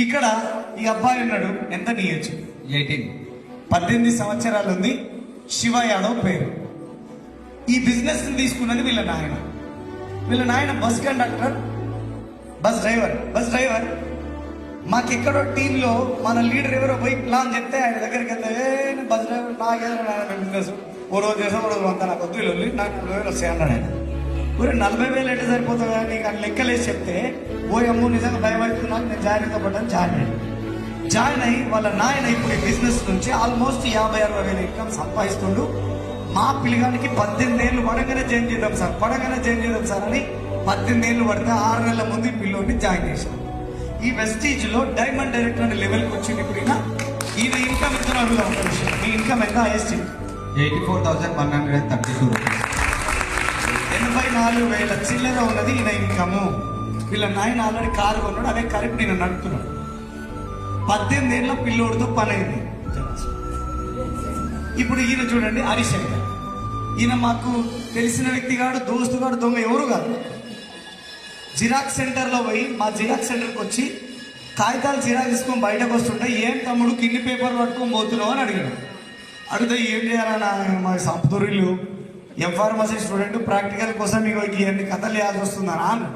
ఇక్కడ ఈ అబ్బాయి ఉన్నాడు, ఎంత నీ ఏజ్? 18 సంవత్సరాలు ఉంది. శివ యాదవ్ పేరు. ఈ బిజినెస్ తీసుకున్నది వీళ్ళ నాయన బస్ కండక్టర్, బస్ డ్రైవర్. మాకెక్కడో టీంలో మన లీడర్ ఎవరో పోయి ప్లాన్ చెప్తే ఆయన దగ్గరికి వెళ్తే బస్ డ్రైవర్ నాకేదో బిజినెస్ ఓ రోజు చేసాం, ఓ రోజు అంతా నాకు వద్దు వెళ్ళి నాకు 40,000 వస్తాయి అన్నాడు ఆయన. ఊరే 40,000 ఎట్లా సరిపోతుందా నీకు అని లెక్కలేసి చెప్తే ఓ అమ్ము నిజంగా భయం అవుతున్నాను, నేను జాయిన్ అయితే పడ్డాను. జాయిన్ అయ్యి వాళ్ళ నాయన ఇప్పుడు ఈ బిజినెస్ నుంచి ఆల్మోస్ట్ 50,000-60,000 ఇన్కమ్ సంపాదిస్తుండు. మా పిల్లగానికి 18 ఏళ్ళు పడగానే జాయిన్ చేద్దాం సార్ అని 18 ఏళ్ళు పడితే 6 నెలల ముందు ఈ పిల్లోని జాయిన్ చేశాం. ఈ వెస్టీజ్ లో డైమండ్ డైరెక్టర్ అనే లెవెల్కి వచ్చింది. ఇప్పుడు ఈయన ఇన్కమ్ ఎంత అడుగుదాం. మీ ఇన్కమ్ ఎంత? Highest 84,132 rupees. 84,000 చిల్లర ఉన్నది ఈయన ఇన్కము. వీళ్ళ నాయన ఆల్రెడీ కారు కొన్నాడు, అదే కారు ఇప్పుడు ఈయన నడుపుతున్నాడు. 18 ఏళ్ళ పిల్లోడితో పని అయింది. ఇప్పుడు ఈయన చూడండి, హరిశంకర్. ఈయన మాకు తెలిసిన వ్యక్తి కాడు, దోస్తు కాడు, దొంగ ఎవరు కాదు. జిరాక్స్ సెంటర్లో పోయి మా జిరాక్స్ సెంటర్కి వచ్చి కాగితాలు జిరాక్స్ తీసుకొని బయటకు వస్తుంటే, ఏం తమ్ముడు కిన్ని పేపర్లు పట్టుకొని పోతున్నావు అని అడిగాడు. అడిగితే ఏం చేయాలన్నా మా సంపదూరిలు ఎంఫార్మసీ స్టూడెంట్ ప్రాక్టికల్ కోసం మీకు ఇవన్నీ కథలు వేయాల్సి వస్తుందా అన్నాడు.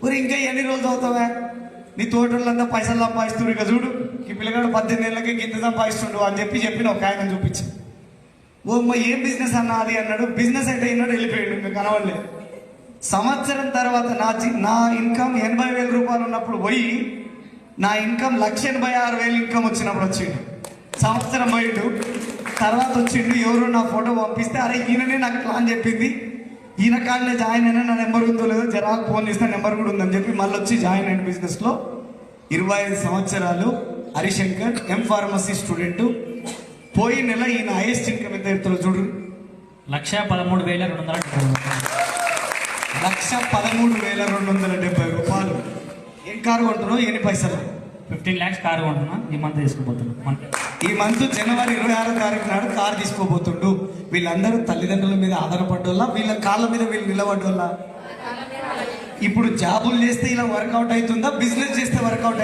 మరి ఇంకా ఎన్ని రోజులు అవుతావా, నీ తోటలంతా పైసలు సంపాదిస్తున్నారు, ఇక చూడు ఈ పిల్లగాడు 18 ఏళ్ళకి కింద సంపాదిస్తుండు అని చెప్పిన ఒక ఆయన చూపించి, ఓ అమ్మ ఏం బిజినెస్ అన్నా అది అన్నాడు. బిజినెస్ అయితే అయినాడు, వెళ్ళిపోయాడు, ఇంకా కనవలేదు. సంవత్సరం తర్వాత నా ఇన్కమ్ 80,000 రూపాయలు ఉన్నప్పుడు పోయి నా ఇన్కమ్ 1,86,000 ఇన్కమ్ వచ్చినప్పుడు వచ్చిండు. సంవత్సరం పోయిండు, తర్వాత వచ్చిండు. ఎవరు నా ఫోటో పంపిస్తే, అరే ఈయననే నాకు ప్లాన్ చెప్పింది, ఈయన కాడనే జాయిన్ అయినా, నా నెంబర్ ఉందో లేదో జరాకు ఫోన్ చేస్తే నెంబర్ కూడా ఉందని చెప్పి మళ్ళీ వచ్చి జాయిన్ అయిన బిజినెస్లో. 25 సంవత్సరాలు హరిశంకర్, ఎంఫార్మసీ స్టూడెంట్. పోయిన నెల ఈయన హైయెస్ట్ ఇన్కమ్ ఎంత ఎత్తులో చూడు, 1,13,270 రూపాయలు. ఏం కారు కొంటున్నావు, ఎన్ని పైసలు? 15 lakhs కారు కొంటున్నా, ఈ మంత్ తీసుకుపోతున్నా. ఈ మంత్ జనవరి 26వ తారీఖు నాడు కారు తీసుకోబోతుండు. వీళ్ళందరూ తల్లిదండ్రుల మీద ఆధారపడ్డోళ్ళ, వీళ్ళ కాళ్ళ మీద వీళ్ళు నిలబడ్డోళ్ళ. ఇప్పుడు జాబులు చేస్తే ఇలా వర్కౌట్ అవుతుందా, బిజినెస్ చేస్తే వర్కౌట్